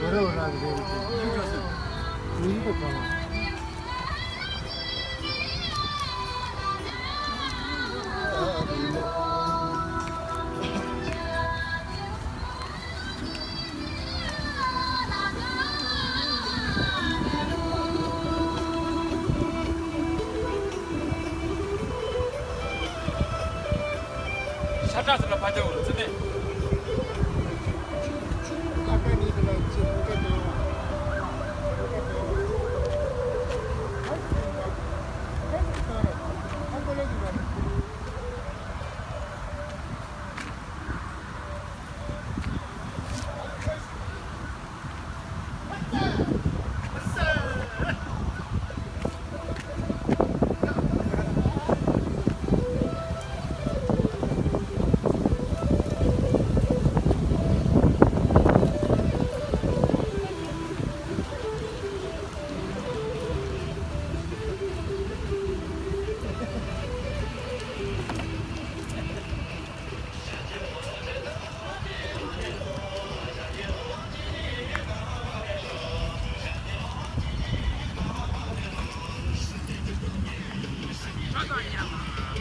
어려워라 그래. 이거 봐. 샤자스가 받아오는 쓰네.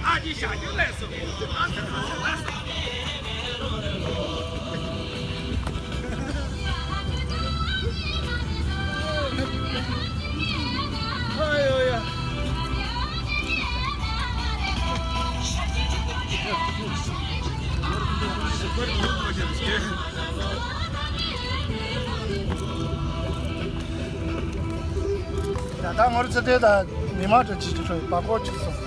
아, 你下就来是的，啊，这是来是。哎呦呀！야, 나 어렸을 때다 네 말을 지켜줘. 바꿔 줬어.